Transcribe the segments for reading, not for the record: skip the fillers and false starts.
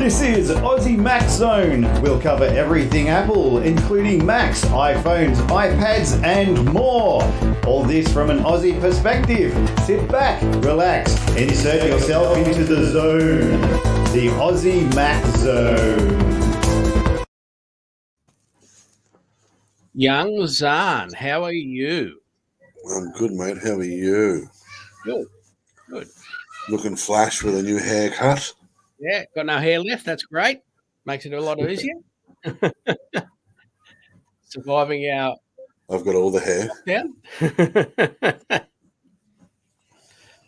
This is Aussie Mac Zone. We'll cover everything Apple, including Macs, iPhones, iPads, and more. All this from an Aussie perspective. Sit back, relax, and insert yourself into the zone. The Aussie Mac Zone. Young Zarn, how are you? I'm good, mate. How are you? Good. Looking flash with a new haircut. Yeah, got no hair left. That's great. Makes it a lot easier. Surviving our I've got all the hair. lockdown.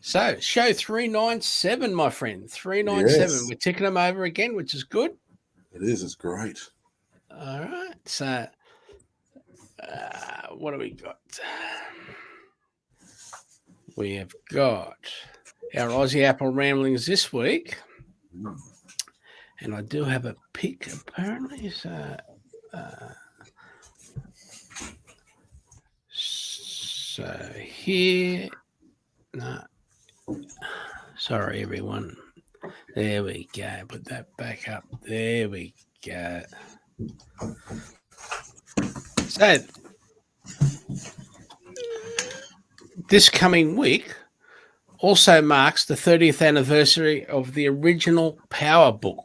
So, show 397, my friend. 397. Yes. We're ticking them over again, which is good. It is. It's great. All right. So, what do we got? We have got our Aussie Apple ramblings this week. And I do have a pick, apparently. So here, no, sorry, everyone. There we go. Put that back up. There we go. So this coming week also marks the 30th anniversary of the original PowerBook.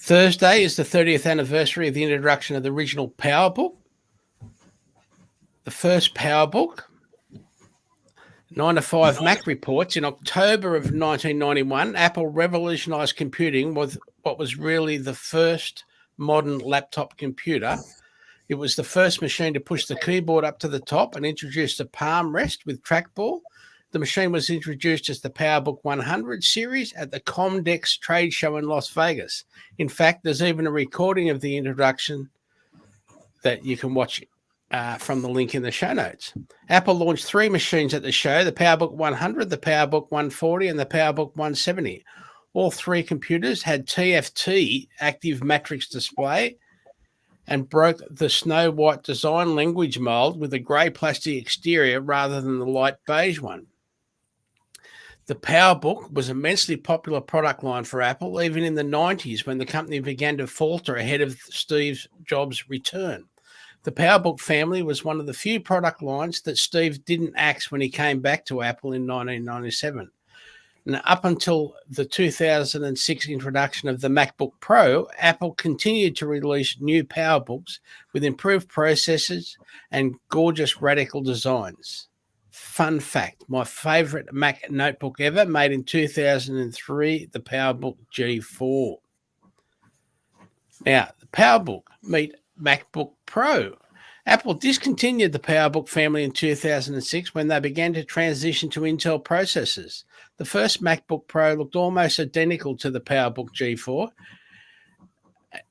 Thursday is the 30th anniversary of the introduction of the original PowerBook. The first PowerBook, 9 to 5 Mac reports, in October of 1991, Apple revolutionized computing with what was really the first modern laptop computer. It was the first machine to push the keyboard up to the top and introduce the palm rest with trackball. The machine was introduced as the PowerBook 100 series at the Comdex trade show in Las Vegas. In fact, there's even a recording of the introduction that you can watch from the link in the show notes. Apple launched 3 machines at the show, the PowerBook 100, the PowerBook 140, and the PowerBook 170. All 3 computers had TFT, active matrix display, and broke the snow white design language mold with a grey plastic exterior rather than the light beige one. The PowerBook was an immensely popular product line for Apple, even in the 90s when the company began to falter ahead of Steve Jobs' return. The PowerBook family was one of the few product lines that Steve didn't axe when he came back to Apple in 1997. And up until the 2006 introduction of the MacBook Pro, Apple continued to release new PowerBooks with improved processors and gorgeous radical designs. Fun fact, my favorite Mac notebook ever, made in 2003, the PowerBook G4. Now, the PowerBook meet MacBook Pro. Apple discontinued the PowerBook family in 2006 when they began to transition to Intel processors. The first MacBook Pro looked almost identical to the PowerBook G4,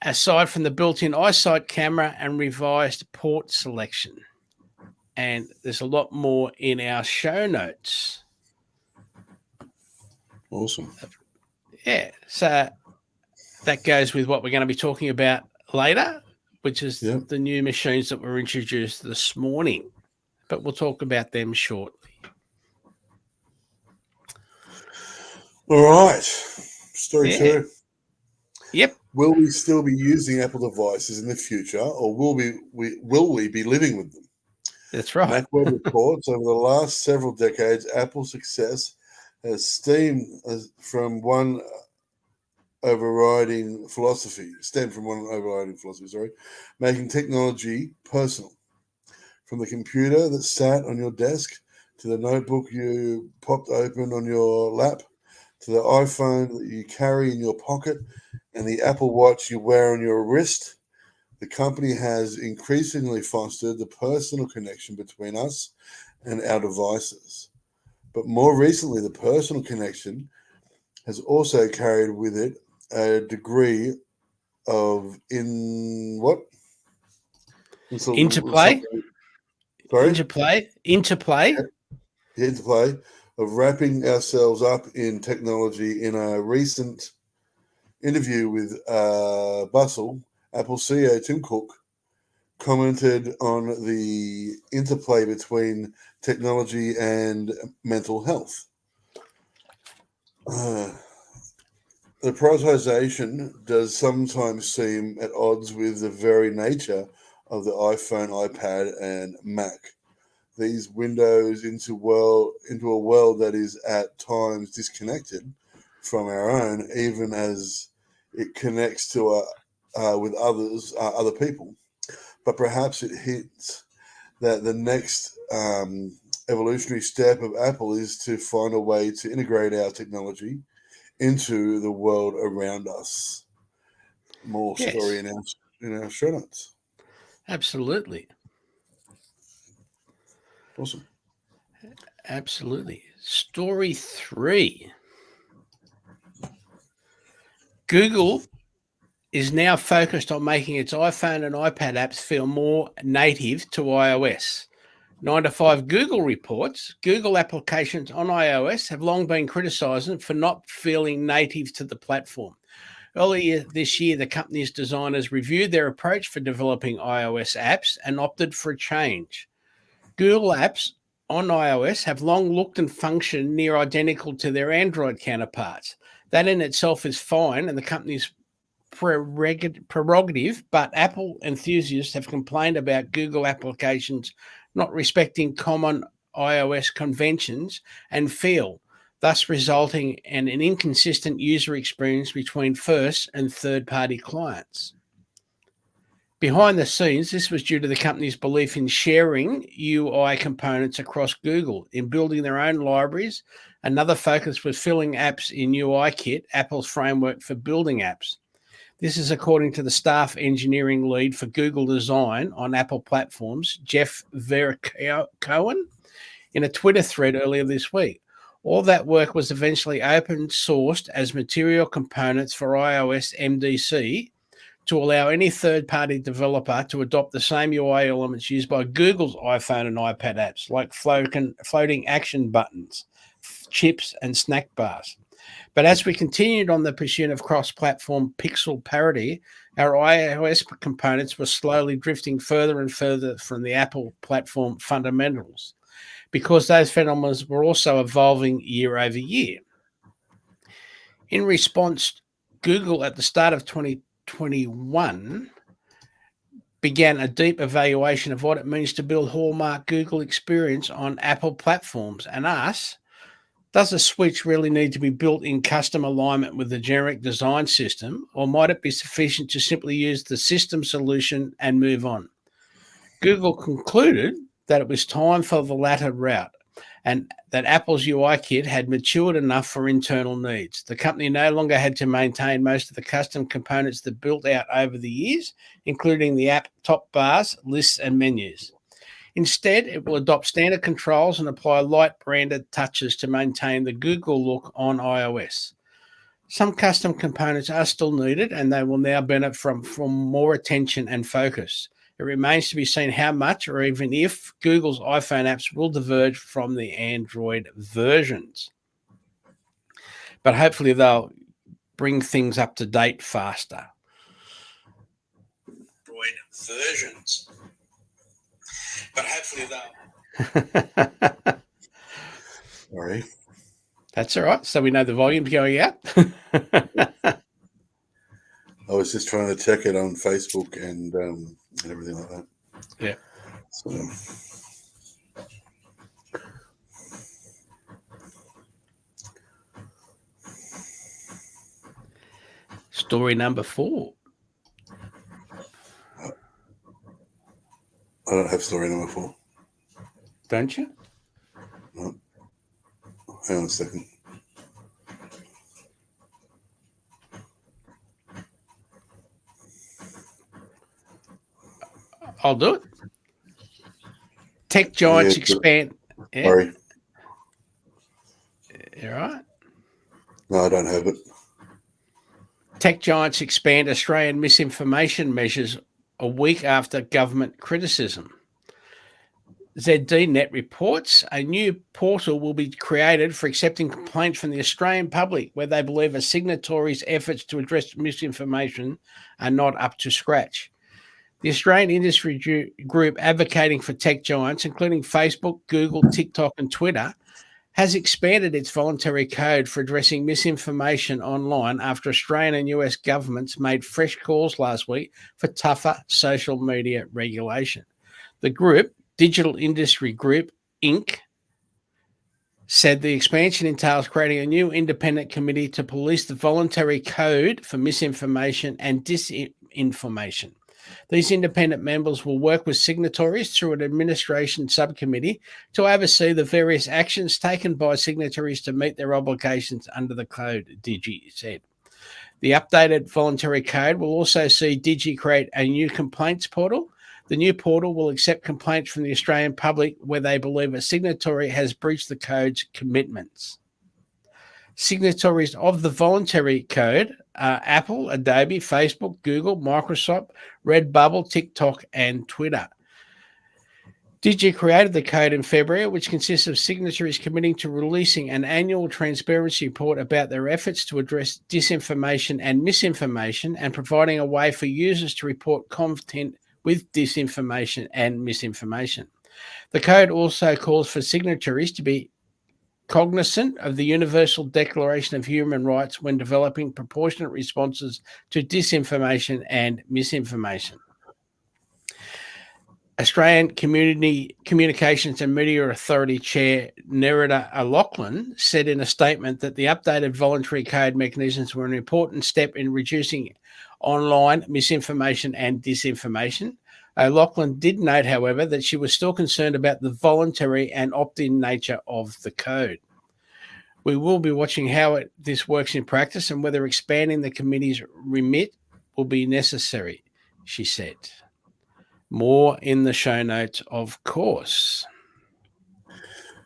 aside from the built-in iSight camera and revised port selection. And there's a lot more in our show notes. Awesome. Yeah, so that goes with what we're going to be talking about later, which is the new machines that were introduced this morning. But we'll talk about them shortly. All right. Story 2. Yep. Will we still be using Apple devices in the future, or will we be living with them? That's right. Macworld reports over the last several decades, Apple's success has stemmed from one overriding philosophy, making technology personal. From the computer that sat on your desk, to the notebook you popped open on your lap, to the iPhone that you carry in your pocket, and the Apple Watch you wear on your wrist, the company has increasingly fostered the personal connection between us and our devices. But more recently, the personal connection has also carried with it a degree of interplay. The interplay of wrapping ourselves up in technology. In a recent interview with Bustle, Apple CEO Tim Cook commented on the interplay between technology and mental health. the prioritization does sometimes seem at odds with the very nature of the iPhone, iPad, and Mac. These windows into a world that is at times disconnected from our own, even as it connects to with other people. But perhaps it hints that the next evolutionary step of Apple is to find a way to integrate our technology into the world around us. More story in our show notes. Absolutely. Awesome. Absolutely. Story 3. Google is now focused on making its iPhone and iPad apps feel more native to iOS. 9 to 5 Google reports Google applications on iOS have long been criticized for not feeling native to the platform. Earlier this year, the company's designers reviewed their approach for developing iOS apps and opted for a change. Google apps on iOS have long looked and functioned near identical to their Android counterparts. That in itself is fine and the company's prerogative, but Apple enthusiasts have complained about Google applications not respecting common iOS conventions and feel, thus resulting in an inconsistent user experience between first and third-party clients. Behind the scenes, this was due to the company's belief in sharing UI components across Google, in building their own libraries. Another focus was filling apps in UIKit, Apple's framework for building apps. This is according to the staff engineering lead for Google Design on Apple platforms, Jeff Vercohen, in a Twitter thread earlier this week. All that work was eventually open sourced as material components for iOS MDC to allow any third-party developer to adopt the same UI elements used by Google's iPhone and iPad apps, like floating action buttons, chips, and snack bars. But as we continued on the pursuit of cross-platform pixel parity, our iOS components were slowly drifting further and further from the Apple platform fundamentals, because those phenomena were also evolving year over year. In response, Google at the start of 2021 began a deep evaluation of what it means to build hallmark Google experience on Apple platforms and asked, does a switch really need to be built in custom alignment with the generic design system, or might it be sufficient to simply use the system solution and move on? Google concluded that it was time for the latter route and that Apple's UI kit had matured enough for internal needs. The company no longer had to maintain most of the custom components that built out over the years, including the app top bars, lists, and menus. Instead, it will adopt standard controls and apply light branded touches to maintain the Google look on iOS. Some custom components are still needed and they will now benefit from more attention and focus. It remains to be seen how much or even if Google's iPhone apps will diverge from the Android versions. But hopefully they'll bring things up to date faster. Android versions. But hopefully they'll. Sorry. That's all right. So we know the volume's going up. I was just trying to check it on Facebook and everything like that. Yeah. So. Story number 4. I don't have story number 4. Don't you? No. Hang on a second. I'll do it. Tech giants expand. Yeah. Sorry. All right. No, I don't have it. Tech giants expand Australian misinformation measures a week after government criticism. ZDNet reports a new portal will be created for accepting complaints from the Australian public where they believe a signatory's efforts to address misinformation are not up to scratch. The Australian industry group advocating for tech giants, including Facebook, Google, TikTok, and Twitter, has expanded its voluntary code for addressing misinformation online after Australian and US governments made fresh calls last week for tougher social media regulation. The group, Digital Industry Group, Inc., said the expansion entails creating a new independent committee to police the voluntary code for misinformation and disinformation. These independent members will work with signatories through an administration subcommittee to oversee the various actions taken by signatories to meet their obligations under the code, Digi said. The updated voluntary code will also see Digi create a new complaints portal. The new portal will accept complaints from the Australian public where they believe a signatory has breached the code's commitments. Signatories of the voluntary code are Apple, Adobe, Facebook, Google, Microsoft, Redbubble, TikTok, and Twitter. Digi created the code in February, which consists of signatories committing to releasing an annual transparency report about their efforts to address disinformation and misinformation and providing a way for users to report content with disinformation and misinformation. The code also calls for signatories to be cognizant of the Universal Declaration of Human Rights when developing proportionate responses to disinformation and misinformation. Australian Communications and Media Authority Chair Nerida O'Loughlin said in a statement that the updated voluntary code mechanisms were an important step in reducing online misinformation and disinformation. O'Loughlin did note, however, that she was still concerned about the voluntary and opt-in nature of the code. We will be watching how this works in practice and whether expanding the committee's remit will be necessary, she said. More in the show notes, of course.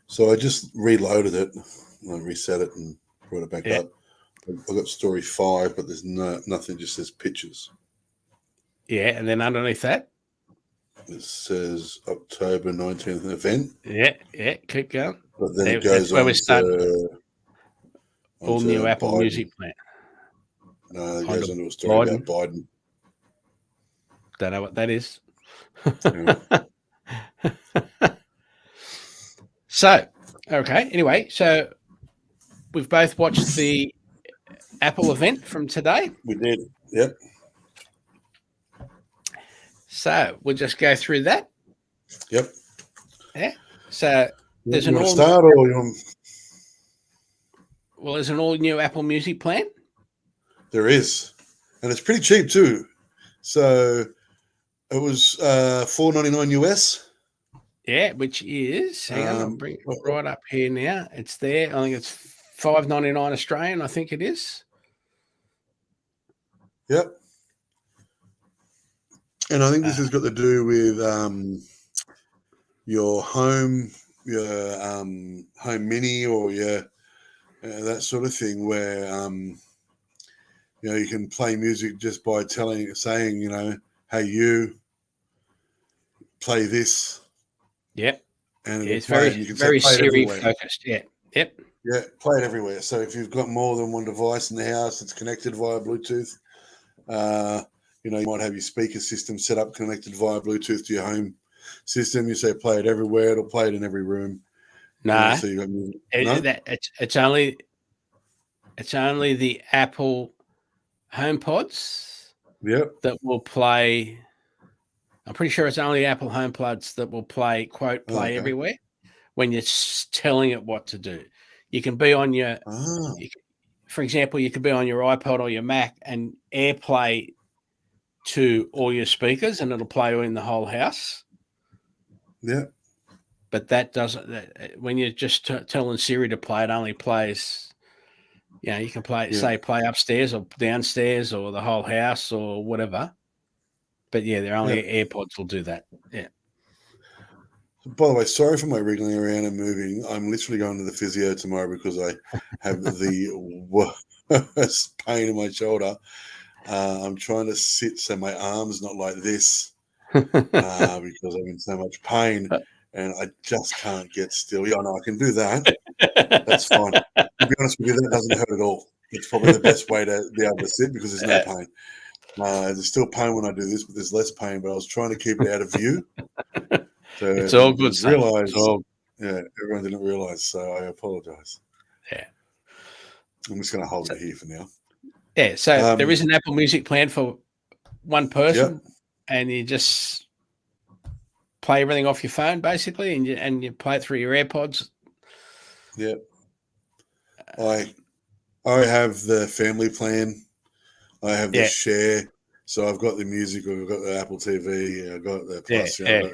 So I just reloaded it, and I reset it and brought it back up. I've got story 5, but there's nothing, just says pictures. Yeah, and then underneath that? It says October 19th event. Yeah, keep going. But then it goes on to all new Apple Biden. Music plan. No, it goes on to a story about Biden. Don't know what that is. So, okay. Anyway, so we've both watched the Apple event from today. We did. Yep. So we'll just go through that. Yep. Yeah. So there's an all start or you want... Well, there's an all new Apple Music plan. There is, and it's pretty cheap too. So it was $4.99 US. Yeah, which is hang on, I'll bring it right up here now. It's there. I think it's $5.99 Australian. I think it is. Yep. And I think this has got to do with your home mini, or your that sort of thing, where you can play music just by saying, hey, you play this. Yep. And it's very Siri focused. Yeah. Yep. Yeah, play it everywhere. So if you've got more than one device in the house that's connected via Bluetooth, you might have your speaker system set up connected via Bluetooth to your home system. You say play it everywhere; it'll play it in every room. No, so it's only the Apple HomePods. Yep. That will play. I'm pretty sure it's only Apple HomePods that will play everywhere when you're telling it what to do. You can be on your, for example, you could be on your iPod or your Mac and AirPlay to all your speakers, and it'll play in the whole house. Yeah. But that doesn't. When you're just telling Siri to play, it only plays. You can play play upstairs or downstairs or the whole house or whatever. But they're only AirPods will do that. Yeah. By the way, sorry for my wriggling around and moving. I'm literally going to the physio tomorrow because I have the worst pain in my shoulder. I'm trying to sit so my arm's not like this because I'm in so much pain and I just can't get still. Yeah, no, I can do that. That's fine. To be honest with you, that doesn't hurt at all. It's probably the best way to be able to sit because there's no pain. There's still pain when I do this, but there's less pain. But I was trying to keep it out of view. So it's all good. Realize Yeah, everyone didn't realise, so I apologise. Yeah. I'm just going to hold it here for now. Yeah, so there is an Apple Music plan for one person, and you just play everything off your phone, basically, and you play it through your AirPods. Yep. I have the family plan. I have the share. So I've got the music, I've got the Apple TV, I've got the Plus, I've got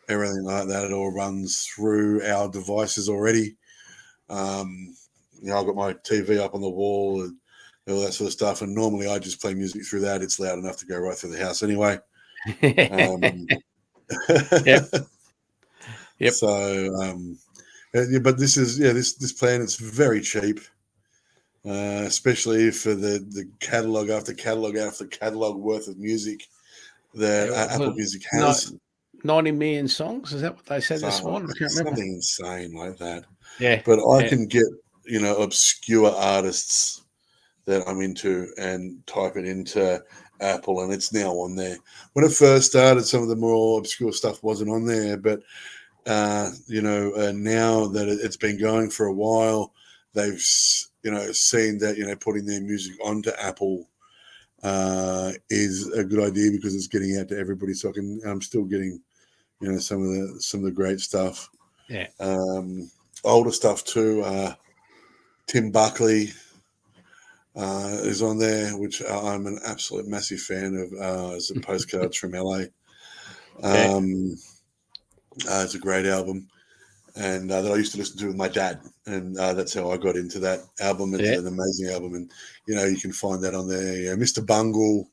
everything like that. It all runs through our devices already. I've got my TV up on the wall and all that sort of stuff. And normally I just play music through that. It's loud enough to go right through the house anyway. Yep. So, but this is this plan. It's very cheap, especially for the catalog after catalog after catalog worth of music that Apple Music has. 90 million songs. Is that what they said this morning? I can't remember. Something insane like that. Yeah. But I can get obscure artists that I'm into and type it into Apple, and it's now on there. When it first started, some of the more obscure stuff wasn't on there, but now that it's been going for a while, they've seen that putting their music onto Apple is a good idea because it's getting out to everybody. So I'm still getting some of the great stuff. Yeah. Older stuff too. Tim Buckley is on there, which I'm an absolute massive fan of. As a Postcards from LA. It's a great album, and that I used to listen to with my dad, and that's how I got into that album. It's an amazing album, and you can find that on there. Mr. Bungle,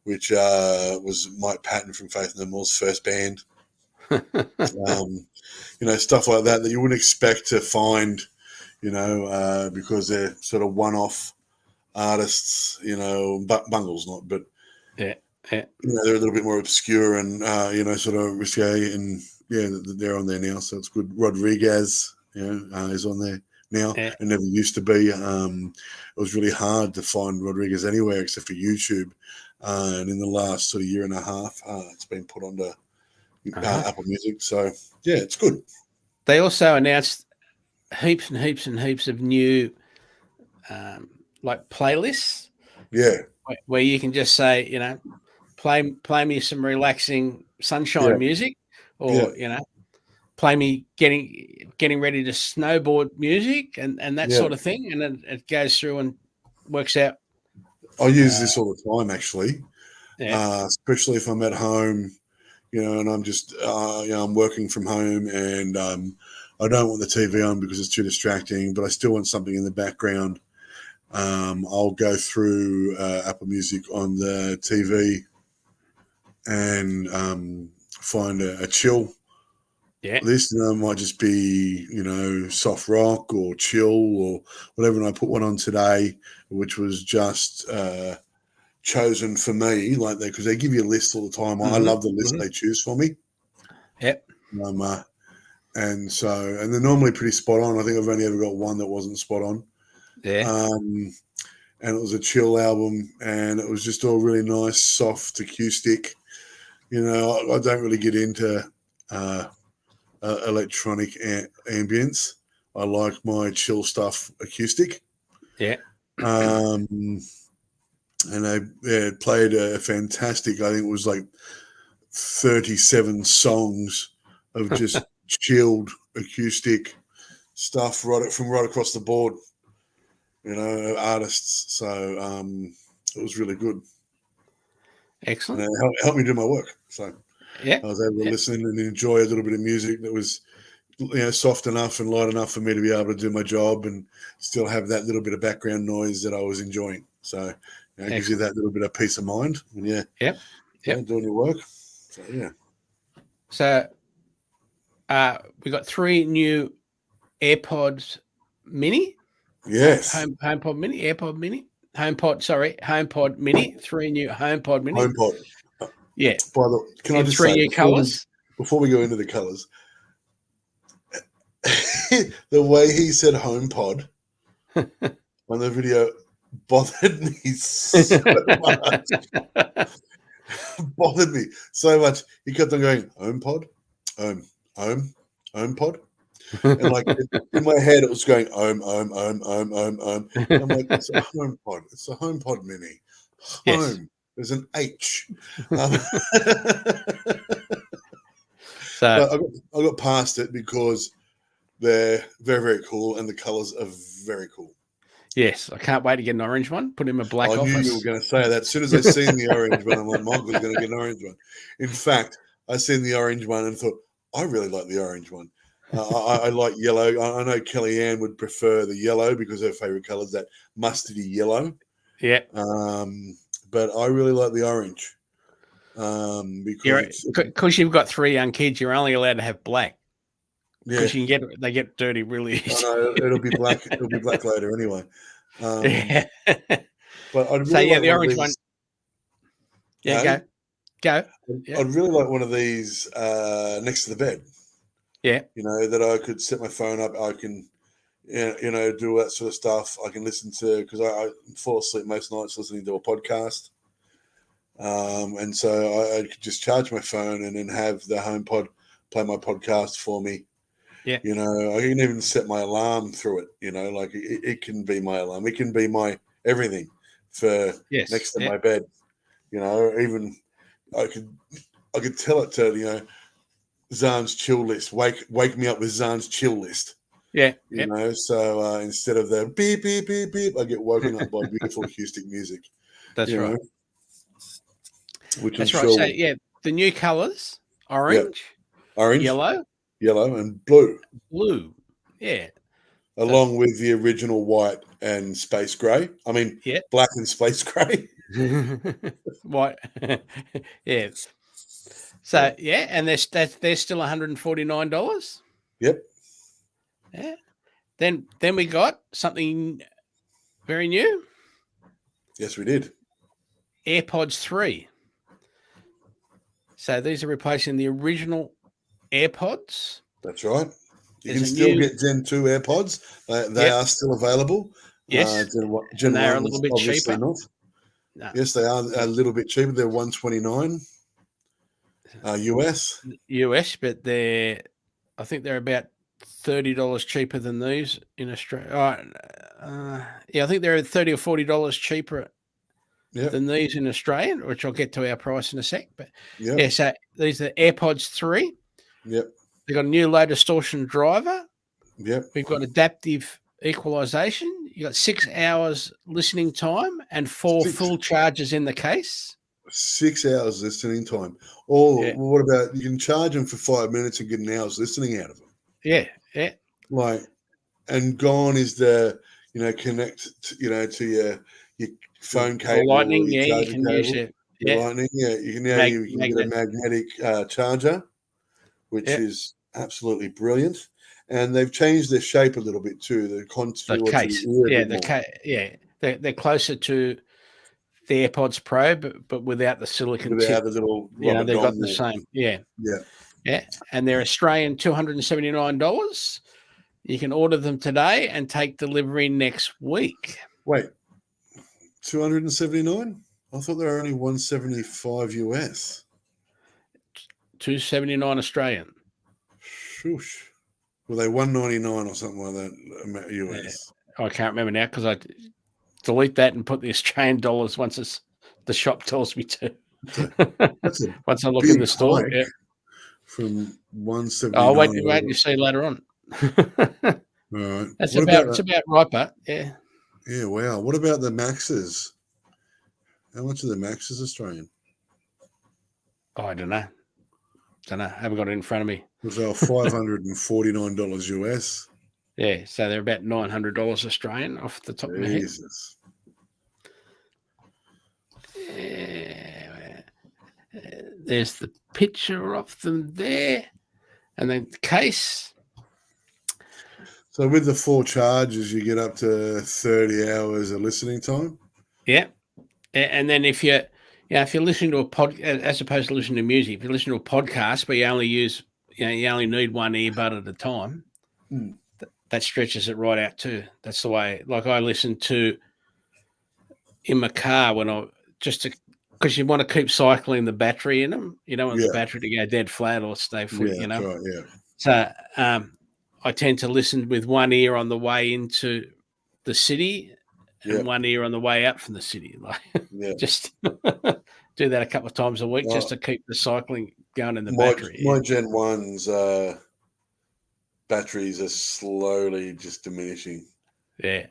which was Mike Patton from Faith No More's first band. Stuff like that you wouldn't expect to find, because they're sort of one-off artists. Bungle's not, but they're a little bit more obscure and sort of risque, and they're on there now, so it's good. Rodriguez, is on there now. It never used to be. It was really hard to find Rodriguez anywhere except for YouTube, and in the last sort of year and a half, it's been put onto Apple Music. So it's good. They also announced heaps and heaps and heaps of new like playlists. Yeah. Where you can just say, play me some relaxing sunshine music, or play me getting ready to snowboard music and that sort of thing, and then it goes through and works out. I use this all the time, actually, especially if I'm at home, and I'm just I'm working from home, and I don't want the TV on because it's too distracting, but I still want something in the background. I'll go through Apple Music on the TV and find a chill list. It might just be, soft rock or chill or whatever. And I put one on today, which was just chosen for me, like that, because they give you a list all the time. I love the list they choose for me. Yep. And they're normally pretty spot on. I think I've only ever got one that wasn't spot on. Yeah. And it was a chill album, and it was just all really nice, soft acoustic. I don't really get into electronic ambience. I like my chill stuff acoustic. Yeah. And they played a fantastic, I think it was like 37 songs of just chilled acoustic stuff from right across the board. Artists. So it was really good. Excellent. And it helped me do my work. So I was able to listen and enjoy a little bit of music that was, soft enough and light enough for me to be able to do my job and still have that little bit of background noise that I was enjoying. So it gives you that little bit of peace of mind when you're doing your work. So So we got 3 new AirPods Mini. Yes. HomePod Mini, AirPod Mini, HomePod Mini, 3 new HomePod Mini. HomePod. Yeah. By the way, can I just 3 say, new colours? Before we go into the colours, the way he said HomePod on the video bothered me so much. Bothered me so much. He kept on going, HomePod, HomePod. And like in my head, it was going om. I'm like, it's a HomePod. It's a HomePod Mini. Yes. Home. There's an H. So But I got past it because they're very, very cool, and the colors are very cool. yes, I can't wait to get an orange one. Put in a black I knew office. you were going to say that. As soon as I seen the orange one, I'm like, Michael's going to get an orange one. In fact, I seen the orange one and thought, I really like the orange one. I like yellow. I know Kellyanne would prefer the yellow because her favorite color is that mustardy yellow. Yeah. But I really like the orange because you've got 3 young kids, you're only allowed to have black. Yeah, because they get dirty really easy. it'll be black. It'll be black later anyway. Yeah. But I'd really So yeah, like the orange one. Yeah, go. Yeah. I'd really like one of these next to the bed. Yeah. You know, that I could set my phone up. I can, you know, do all that sort of stuff. I can listen to, because I fall asleep most nights listening to a podcast. And so I could just charge my phone and then have the HomePod play my podcast for me. Yeah. You know, I can even set my alarm through it. You know, like it can be my alarm. It can be my everything for next to my bed. You know, even I could tell it to, you know, Zarn's chill list. Wake me up with Zarn's chill list. Yeah. You know, so instead of the beep, beep, beep, beep, I get woken up by beautiful acoustic music. That's right. Which That's I'm right. sure So yeah, the new colours: orange, yellow, and blue. Blue. Yeah. Along with the original white and space grey. I mean, black and space grey. White. Yeah. So yeah, and they're still $149. Yep. Yeah. Then we got something very new. Yes, we did. Airpods 3. So these are replacing the original AirPods. That's right. You can still get Gen 2 AirPods. They are still available. Yes. Gen they are 1 a little bit cheaper. Not. No. Yes, they are a little bit cheaper. They're $129 US. US, but I think they're about $30 cheaper than these in Australia. I think they're $30 or $40 cheaper than these in Australia, which I'll get to our price in a sec. But so these are AirPods 3. Yep. They've got a new low distortion driver. Yep. We've got adaptive equalization. You got 6 hours listening time and 4 full charges in the case. 6 hours listening time. What about, you can charge them for 5 minutes and get an hour's listening out of them? Yeah. Like, and gone is the, you know, connect, you know, to your phone cable. Lightning, you can use it. Lightning, you can get a magnetic charger, which is absolutely brilliant. And they've changed their shape a little bit too. The case, they're closer to the AirPods Pro, but without the silicon tip. The little, they've got the same. Yeah. And they're Australian $279. You can order them today and take delivery next week. Wait, 279? I thought they were only 175 US. 279 Australian. Shoosh. Were they 199 or something like that US? Yeah. I can't remember now because I delete that and put the Australian dollars once the shop tells me to. Once I look in the store. Yeah. From 179. Oh, wait, you see later on. All right. It's about right, but yeah. Yeah, wow. What about the Maxes? How much are the Maxes Australian? Oh, I don't know. I haven't got it in front of me. It was $549 US. Yeah, so they're about $900 Australian off the top of my head. Jesus. There's the picture of them there. And then the case. So with the 4 charges, you get up to 30 hours of listening time? Yeah. And then if you're listening to a pod, as opposed to listening to music, if you listen to a podcast, but you only need one earbud at a time, that stretches it right out too. That's the way. Like I listen to in my car because you want to keep cycling the battery in them. You don't want the battery to go dead flat or stay full. Yeah, right, yeah. So I tend to listen with one ear on the way into the city and one ear on the way out from the city. Like just do that a couple of times a week just to keep the cycling going in the battery. My Gen 1's batteries are slowly just diminishing. Yeah.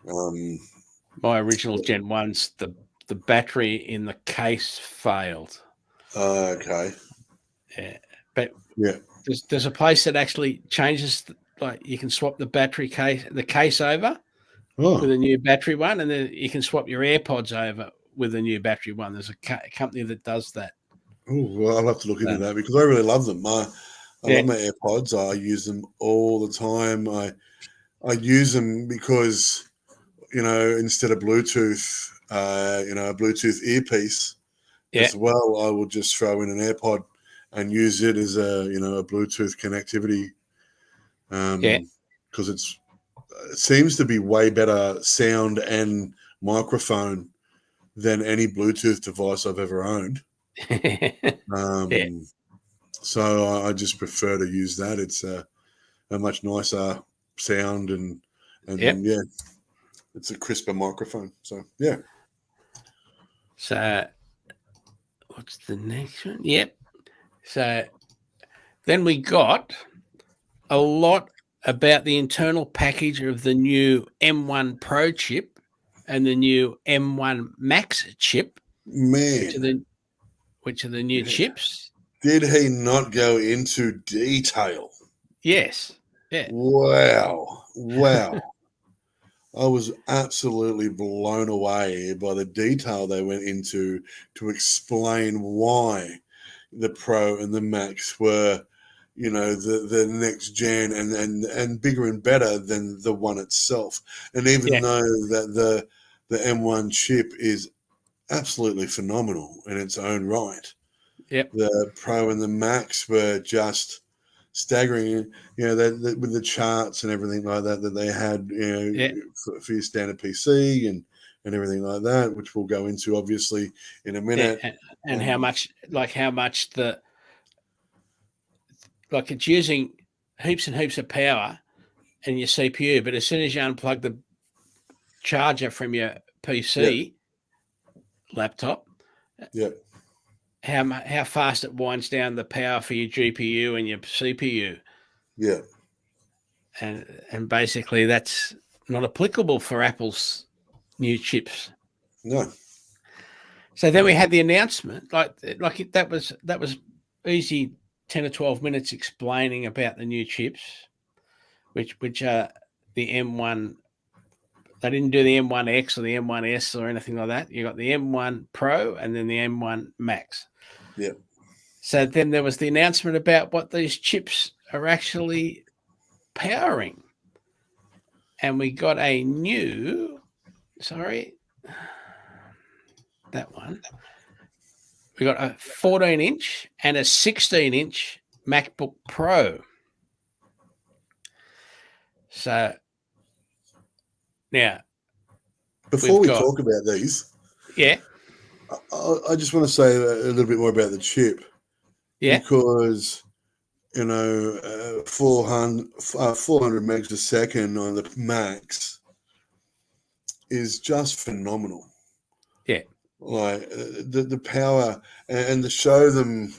My original Gen 1's, the battery in the case failed. Okay. Yeah. But there's a place that actually changes, like you can swap the case over with a new battery one, and then you can swap your AirPods over with a new battery one. There's a company that does that. Oh, well, I'll have to look into that because I really love them. I love my AirPods. I use them all the time. I use them because, instead of Bluetooth, a Bluetooth earpiece as well, I will just throw in an AirPod and use it as a Bluetooth connectivity. Because it seems to be way better sound and microphone than any Bluetooth device I've ever owned. So I just prefer to use that. It's a much nicer sound and it's a crisper microphone. So So what's the next one? Yep. So then we got a lot about the internal package of the new M1 Pro chip and the new M1 Max chip. Man, which are the new chips. Did he not go into detail? Yes. Yeah. Wow. I was absolutely blown away by the detail they went into to explain why the Pro and the Max were, the next gen and bigger and better than the one itself. And even though that the M1 chip is absolutely phenomenal in its own right, the Pro and the Max were just staggering, with the charts and everything like that they had, for your standard PC and everything like that, which we'll go into obviously in a minute. And how much it's using heaps and heaps of power in your CPU, but as soon as you unplug the charger from your PC laptop, how fast it winds down the power for your GPU and your CPU. Yeah. And basically that's not applicable for Apple's new chips. No. So then we had the announcement, that was easy 10 or 12 minutes explaining about the new chips, which are the M1. They didn't do the M1X or the M1S or anything like that. You got the M1 Pro and then the M1 Max. Yeah. So then there was the announcement about what these chips are actually powering. And we got a new, that one. We got a 14-inch and a 16-inch MacBook Pro. So now, before we talk about these, I just want to say a little bit more about the chip. Yeah, because 400 megs a second on the Max is just phenomenal. Yeah, like the power and to show them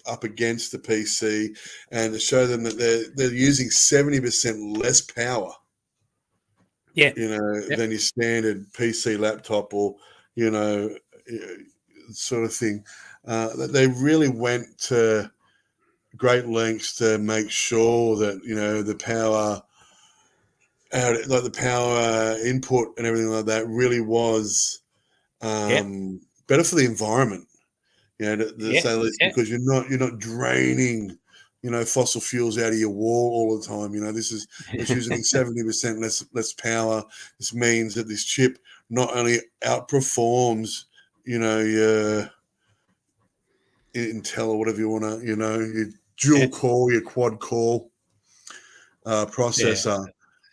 up against the PC and to show them that they're using 70% less power. Yeah, than your standard PC laptop or sort of thing. That they really went to great lengths to make sure that the power the power input and everything like that really was better for the environment. To say less, because you're not draining fossil fuels out of your wall all the time. It's using 70% less power. This means that this chip not only outperforms your Intel or whatever you want to your dual core, your quad core processor.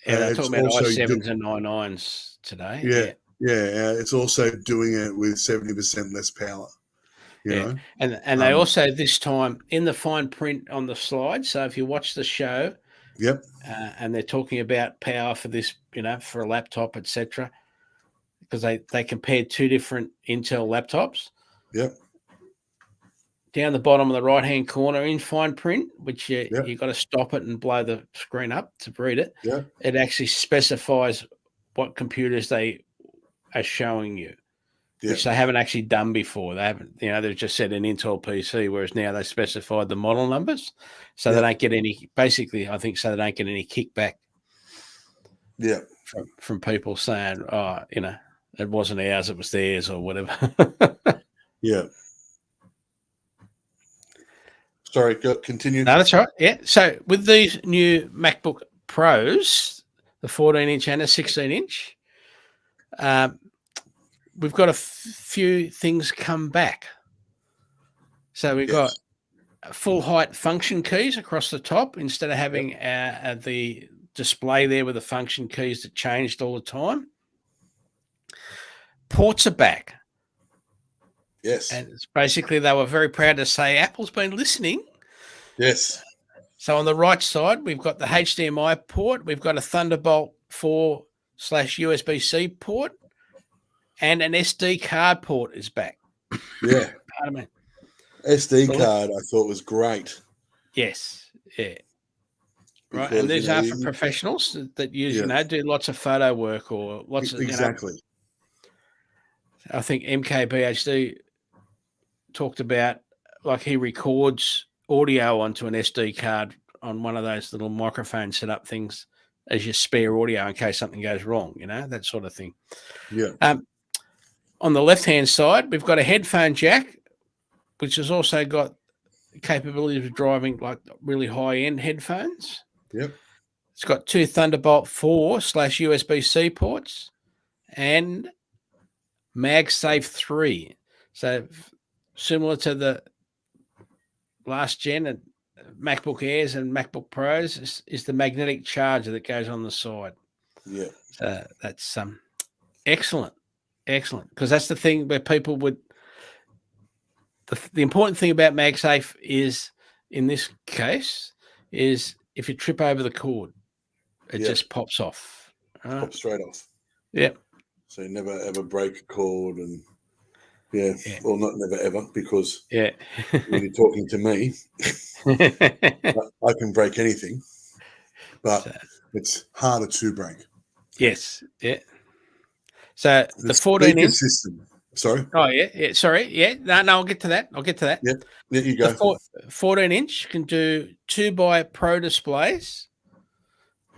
They're talking about i7s and i9s today. It's also doing it with 70% less power. You know? And they also this time in the fine print on the slide. So if you watch the show, Yep. And they're talking about power for this, for a laptop, etc. Because they compared two different Intel laptops. Yep. Down the bottom of the right-hand corner in fine print, which you Yep. got to stop it and blow the screen up to read it. Yep. It actually specifies what computers they are showing you, which they haven't actually done before. They haven't, they've just said an Intel PC, whereas now they specified the model numbers, so they don't get any. Basically, I think so they don't get any kickback. Yeah. From people saying, it wasn't ours, it was theirs, or whatever. Yeah. Sorry, continue. No, that's right. Yeah. So with these new MacBook Pros, the 14-inch and a 16-inch, we've got a few things come back. So we've got full height function keys across the top instead of having the display there with the function keys that changed all the time. Ports are back. Yes. And it's basically they were very proud to say Apple's been listening. Yes. So on the right side, we've got the HDMI port. We've got a Thunderbolt 4/USB-C port. And an SD card port is back. Yeah. Pardon me. SD card I thought was great. Yes. Yeah. Right. Because, And these are for professionals that use, do lots of photo work or lots of exactly. I think MKBHD talked about like he records audio onto an SD card on one of those little microphone setup things as your spare audio in case something goes wrong, that sort of thing. Yeah. On the left-hand side, we've got a headphone jack, which has also got capability of driving like really high-end headphones. Yep. It's got two Thunderbolt 4/USB-C ports and MagSafe 3. So similar to the last gen MacBook Airs and MacBook Pros is the magnetic charger that goes on the side. Yeah. So that's excellent. Excellent. Because that's the thing where people would the important thing about MagSafe is in this case is if you trip over the cord, it just pops off. Pops straight off. Yep. So you never ever break a cord and well, not never ever, because when you're talking to me, I can break anything, but it's harder to break. Yes. Yeah. So the 14-inch system. Sorry. Oh yeah. Sorry. Yeah. No. I'll get to that. Yeah. There you go. The 14-inch can do 2x Pro displays.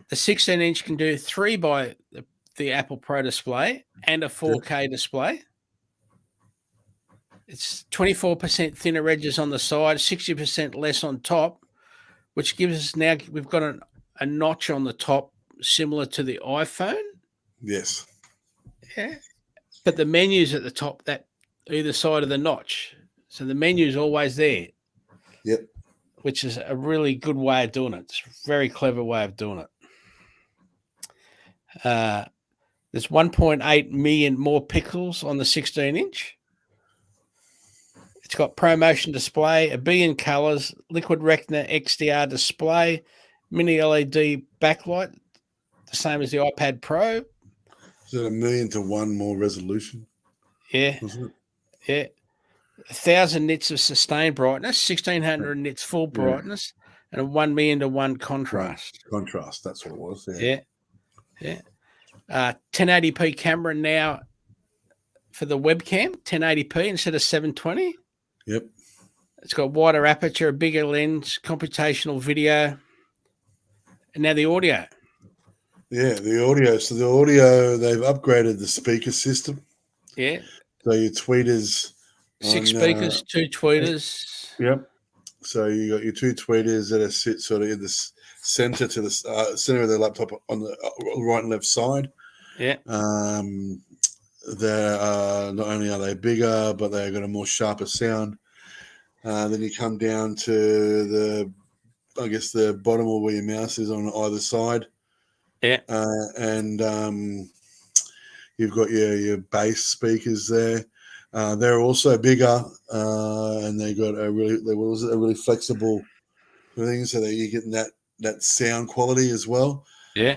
The 16-inch can do 3x the Apple Pro display and a 4K display. It's 24% thinner edges on the side, 60% less on top, which gives us now we've got a notch on the top similar to the iPhone. Yes. Yeah. But the menu's at the top, that either side of the notch. So the menu's always there. Yep. Which is a really good way of doing it. It's a very clever way of doing it. There's 1.8 million more pixels on the 16-inch. It's got ProMotion display, 1 billion colors, liquid retina XDR display, mini LED backlight, the same as the iPad Pro. Is it 1,000,000 more resolution? Yeah. Yeah. 1,000 nits of sustained brightness, 1,600 nits full brightness, and a 1,000,000 to 1 contrast. Contrast, that's what it was. Yeah. 1080p camera now for the webcam, 1080p instead of 720. Yep. It's got wider aperture, a bigger lens, computational video, and now the audio. Yeah, the audio. So the audio, they've upgraded the speaker system. Yeah. So your tweeters. 6 speakers, 2 tweeters. Yep. So you got your 2 tweeters that are sit sort of in the center to the center of the laptop on the right and left side. Yeah. They're not only are they bigger, but they've got a more sharper sound. Then you come down to the bottom of where your mouse is on either side. Yeah. And you've got your bass speakers there. They're also bigger, and they got a really flexible thing, so that you're getting that that sound quality as well. Yeah.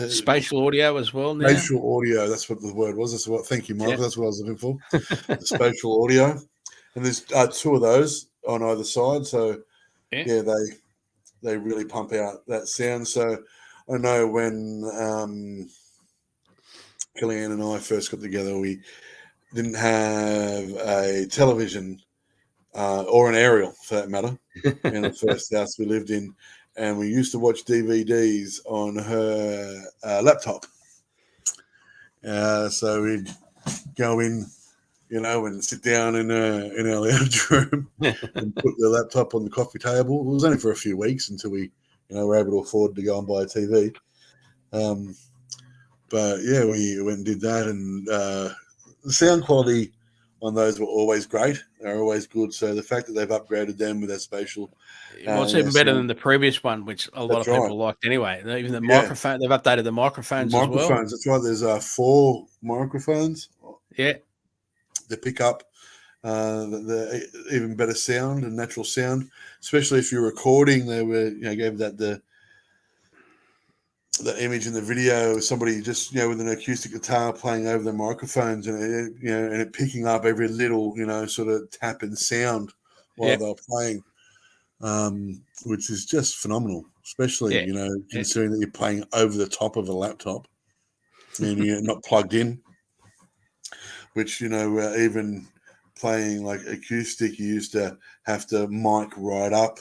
Spatial audio as well now. Spatial audio, that's what the word was. Thank you, Michael. Yeah. That's what I was looking for. The spatial audio. And there's 2 of those on either side. So, yeah, they really pump out that sound. So I know when Kellyanne and I first got together, we didn't have a television or an aerial, for that matter, in the first house we lived in. And we used to watch DVDs on her laptop. So we'd go in, and sit down in our lounge room and put the laptop on the coffee table. It was only for a few weeks until we, were able to afford to go and buy a TV. But yeah, we went and did that, and the sound quality on those were always great. They're always good. So the fact that they've upgraded them with their spatial, it's even better than the previous one, which a lot of people liked anyway. Even the microphone, they've updated the microphones as well. That's right. There's 4 microphones. Yeah. To pick up the even better sound and natural sound, especially if you're recording. They were, gave that the image in the video of somebody just, with an acoustic guitar playing over the microphones, and it picking up every little, sort of tap and sound while they're playing, which is just phenomenal, especially, considering that you're playing over the top of a laptop and you're not plugged in, which, even playing like acoustic, you used to have to mic right up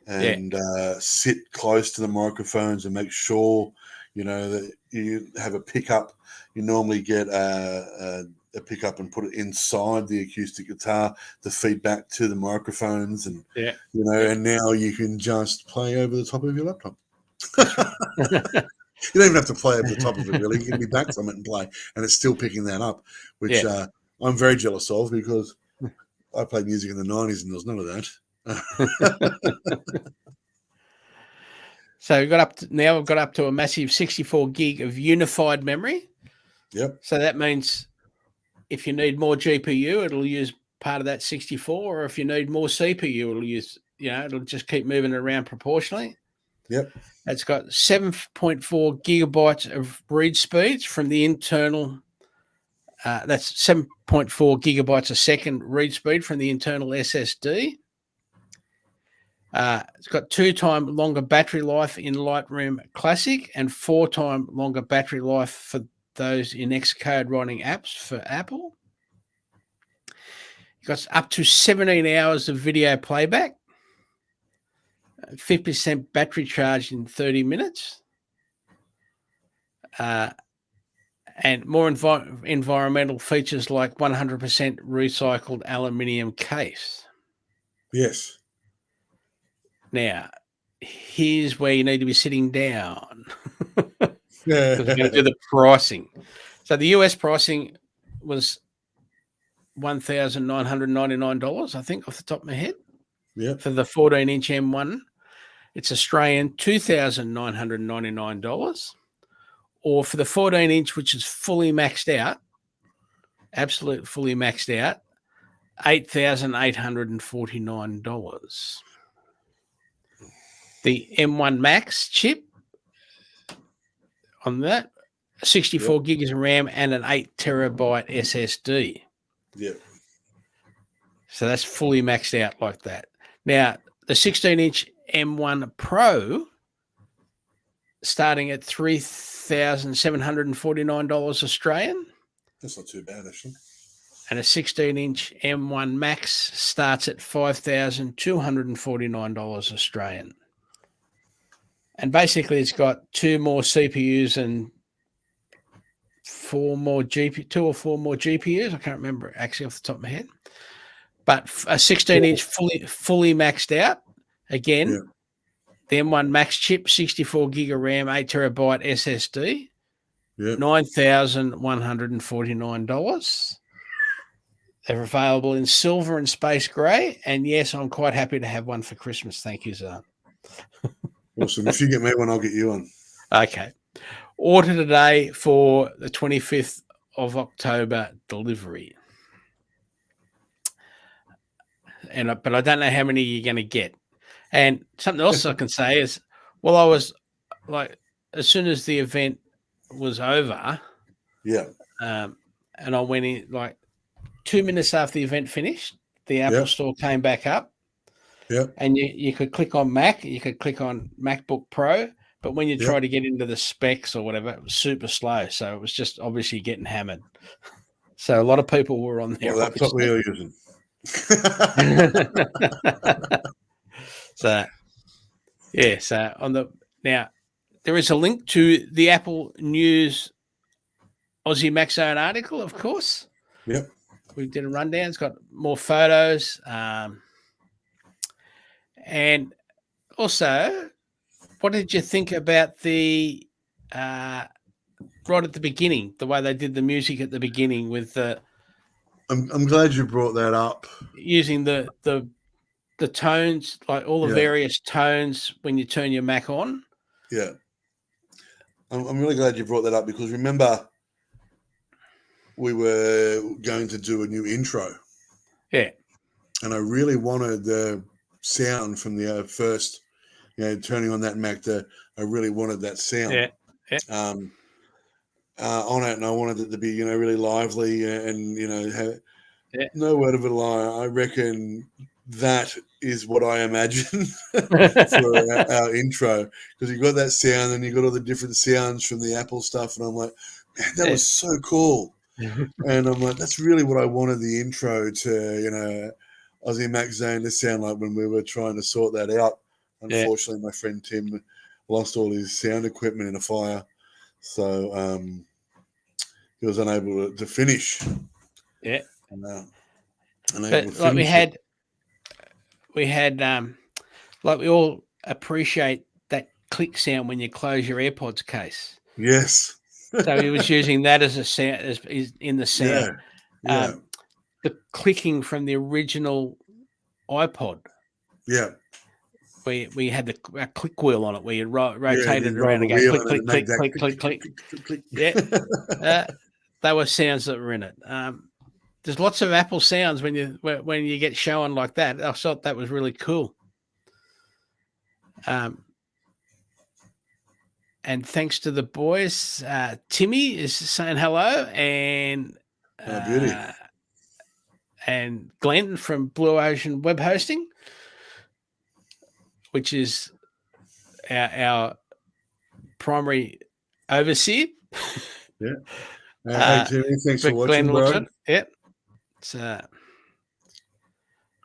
and sit close to the microphones and make sure, that you have a pickup. You normally get a pickup and put it inside the acoustic guitar to feed back to the microphones, and and now you can just play over the top of your laptop. You don't even have to play over the top of it, really. You can be back from it and play, and it's still picking that up, which I'm very jealous of, because I played music in the 90s and there was none of that. So we've got up to a massive 64 gig of unified memory. Yep. So that means if you need more GPU, it'll use part of that 64, or if you need more CPU, it'll use, it'll just keep moving it around proportionally. Yep. It's got 7.4 gigabytes of read speeds from the internal. That's 7.4 gigabytes a second read speed from the internal SSD. It's got 2 times longer battery life in Lightroom Classic and 4 times longer battery life for those in Xcode writing apps for Apple. It got up to 17 hours of video playback, 50% battery charge in 30 minutes, and more environmental features like 100% recycled aluminium case. Yes. Now, here's where you need to be sitting down. Because we're going to do the pricing. So the US pricing was $1,999, I think, off the top of my head. Yeah. For the 14-inch M1. It's Australian $2,999. Or for the 14-inch, which is fully maxed out, absolute fully maxed out, $8,849. The M1 Max chip on that, 64 gigs of RAM and an 8 terabyte SSD. Yeah. So that's fully maxed out like that. Now, the 16-inch M1 Pro, starting at $3,749 Australian. That's not too bad, actually. And a 16-inch M1 Max starts at $5,249 Australian. And basically, it's got 2 more CPUs and 2 or 4 more GPUs. I can't remember actually off the top of my head. But a 16-inch fully maxed out. Again, the M1 Max chip, 64 gig of RAM, 8 terabyte SSD, $9,149. They're available in silver and space grey. And yes, I'm quite happy to have one for Christmas. Thank you, Zarn. Awesome. If you get me one, I'll get you one. Okay. Order today for the 25th of October delivery. But I don't know how many you're going to get. And something else I can say is, well, I was like, as soon as the event was over, Yeah. And I went in like 2 minutes after the event finished, the Apple Yeah. Store came back up, Yeah. and you could click on Mac, you could click on MacBook Pro, but when you Yeah. try to get into the specs or whatever, it was super slow. So it was just obviously getting hammered. So a lot of people were on there. What laptop were you using? So yeah, so on the now there is a link to the Apple News Aussie Mac Zone article, of course. Yep. We did a rundown. It's got more photos. And also, what did you think about the right at the beginning, the way they did the music at the beginning with the I'm glad you brought that up. using the tones, like all the various tones when you turn your Mac on? Yeah. I'm really glad you brought that up, because remember, we were going to do a new intro. Yeah. And I really wanted the sound from the first, turning on that Mac. I really wanted that sound. Yeah. On it, and I wanted it to be, really lively and have no word of a lie. I reckon that is what I imagine for our intro, because you got that sound and you got all the different sounds from the Apple stuff, and I'm like, man, that was so cool. And I'm like, that's really what I wanted the intro to, Aussie Mac Zone to sound like when we were trying to sort that out. Unfortunately, my friend Tim lost all his sound equipment in a fire, so he was unable to finish. Yeah. But like we had like we all appreciate that click sound when you close your AirPods case. Yes. So he was using that as a sound, as in the sound. Yeah. The clicking from the original iPod. Yeah. We had a click wheel on it where you rotated around and go click, click, click, click, click, click. Yeah. They were sounds that were in it. There's lots of Apple sounds when you get shown like that. I thought that was really cool. And thanks to the boys, Timmy is saying hello, and beauty. And Glenn from Blue Ocean Web Hosting, which is our primary overseer. Yeah. Hey, Timmy, thanks for watching, bro. Yeah. So,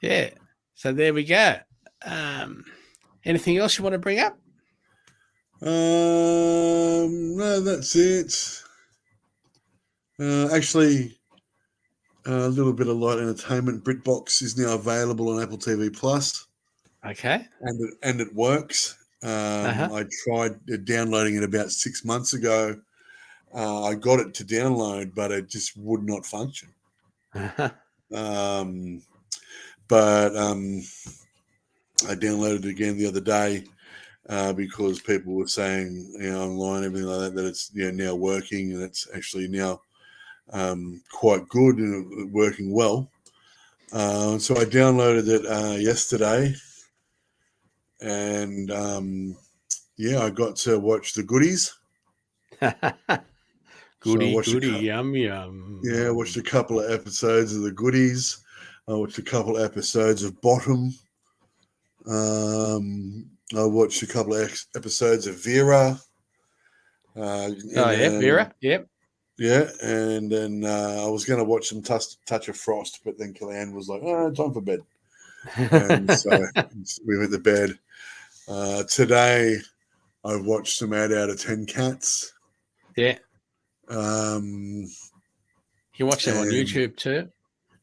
yeah. So there we go. Anything else you want to bring up? No, that's it. Actually, a little bit of light entertainment. BritBox is now available on Apple TV Plus. Okay. And it works. I tried downloading it about 6 months ago. I got it to download, but it just would not function. But I downloaded it again the other day because people were saying, online, everything like that it's now working, and it's actually now quite good and working well. So I downloaded it yesterday, and I got to watch the goodies. Goody, yum, yum. Yeah, I watched a couple of episodes of the goodies. I watched a couple of episodes of Bottom. I watched a couple of episodes of Vera. Vera. Yep. Yeah, and then I was going to watch some Touch of Frost, but then Kellyanne was like, time for bed. And so we went to bed. Today, I watched some 8 out of 10 Cats. Yeah. You watch them on YouTube too?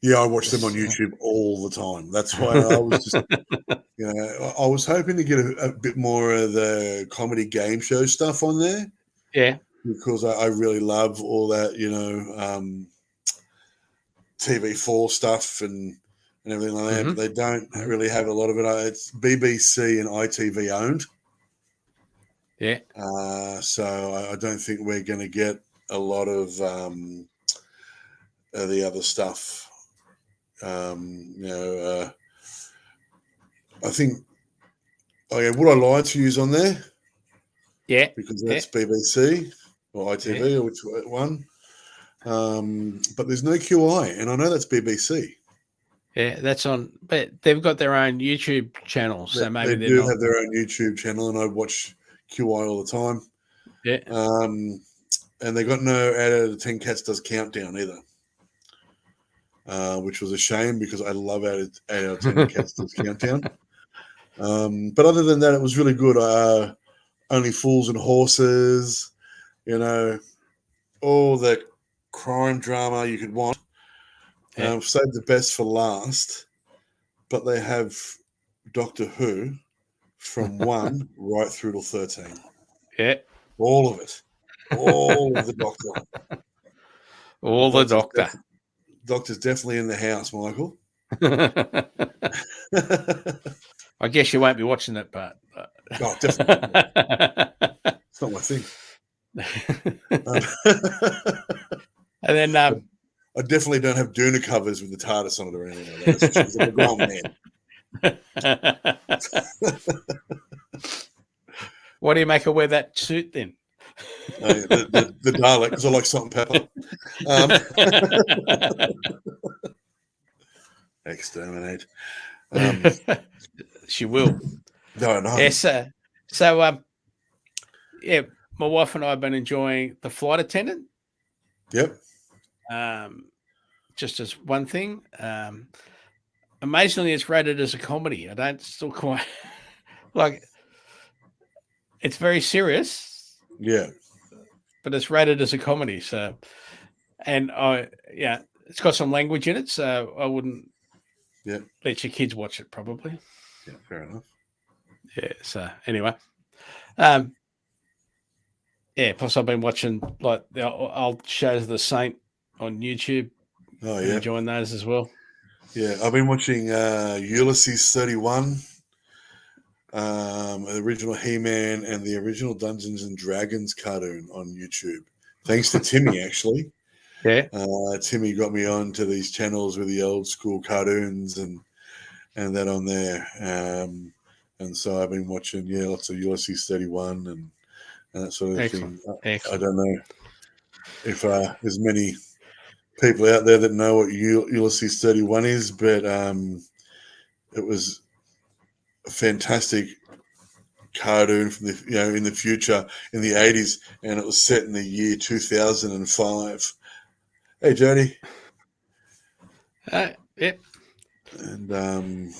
Yeah, I watch them on YouTube all the time. That's why I was just, I was hoping to get a bit more of the comedy game show stuff on there. Yeah. Because I really love all that, TV4 stuff and everything like that. But they don't really have a lot of it. It's BBC and ITV owned. Yeah. So I don't think we're going to get a lot of the other stuff. I think Oh yeah, would I lie to use on there? Yeah. Because that's BBC or ITV Yeah. or which one. But there's no QI, and I know that's BBC. Yeah, that's on, but they've got their own YouTube channel, so maybe They they're do not. have their own YouTube channel, and I watch QI all the time. Yeah. And they got no out of the 10 Cats does countdown either, which was a shame because I love out of 10 Cats does countdown. But other than that, it was really good. Only Fools and Horses, all the crime drama you could want. Yeah. Saved the best for last, but they have Doctor Who from 1 right through to 13. Yeah. All of it. All of the Doctor. All the Doctor. Doctor's definitely in the house, Michael. I guess you won't be watching it, but. Oh, definitely. It's not my thing. And then I definitely don't have Duna covers with the TARDIS on it or anything like that. Because I'm a grown man. What do you make her wear that suit then? The Dalek, because I like salt and pepper. Exterminate. She will. No. Yes. So, yeah, my wife and I have been enjoying The Flight Attendant. Yep. Just as one thing. Amazingly, it's rated as a comedy. I don't still quite like. It's very serious. Yeah. But it's rated as a comedy. So, and it's got some language in it. So I wouldn't. Yeah. Let your kids watch it, probably. Yeah, fair enough. Yeah. So anyway, plus I've been watching like the old shows of the Saint on YouTube. Oh yeah, enjoying those as well. Yeah, I've been watching Ulysses 31, the original He-Man, and the original Dungeons and Dragons cartoon on YouTube. Thanks to Timmy, actually. Yeah. Timmy got me on to these channels with the old school cartoons and that on there. And so I've been watching, lots of Ulysses 31 and that sort of Excellent. thing. Excellent. I don't know if there's many people out there that know what Ulysses 31 is, but it was a fantastic cartoon from the in the future in the 80s, and it was set in the year 2005. Hey, Jody. Yep. And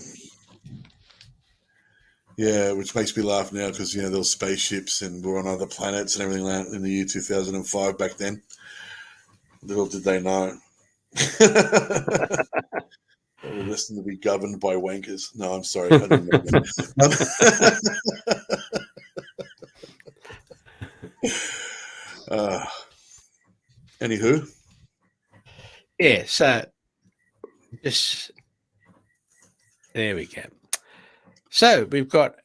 which makes me laugh now because there were spaceships and we're on other planets and everything like that in the year 2005 back then. Little did they know. We're destined to be governed by wankers. No, I'm sorry. I didn't know that. Anywho. Yeah, so there we go. So we've got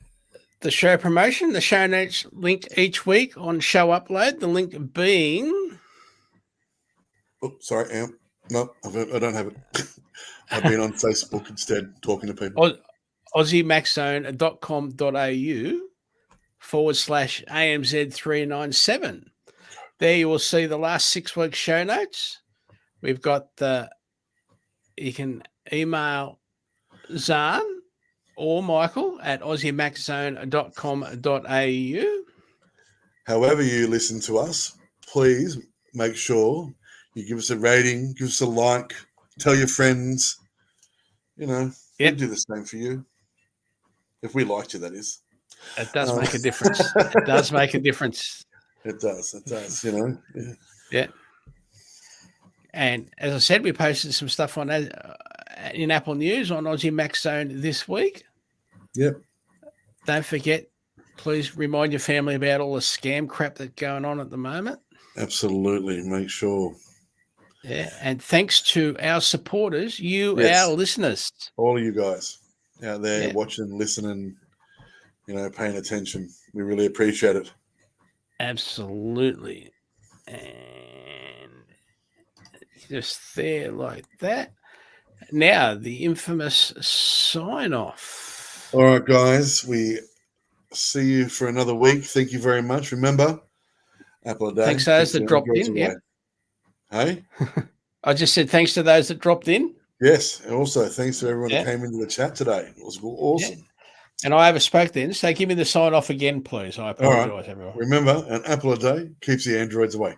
the show promotion, the show notes linked each week on show upload. The link being. Oh, sorry, no, I don't have it. I've been on Facebook instead, talking to people. AussieMaxZone.com.au/AMZ397. There you will see the last 6 weeks show notes. We've got you can email Zarn or Michael at AussieMaxZone.com.au. However you listen to us, please make sure you give us a rating, give us a like, tell your friends. We'll do the same for you. If we liked you, that is. It does make a difference. It does make a difference. It does. Yeah. And as I said, we posted some stuff on in Apple News on Aussie Max Zone this week. Yep. Don't forget, please remind your family about all the scam crap that's going on at the moment. Absolutely. Make sure. Yeah. And thanks to our supporters, our listeners. All of you guys out there watching, listening, paying attention. We really appreciate it. Absolutely. And just there like that. Now, the infamous sign-off. All right, guys. We see you for another week. Thank you very much. Remember, Apple a day. Thanks to those keeps that the dropped Androids in. away. Yeah. Hey? I just said thanks to those that dropped in. Yes. And also, thanks to everyone Yeah. that came into the chat today. It was awesome. And I overspoke then, so give me the sign off again, please. I apologise, everyone. Remember, an apple a day keeps the androids away.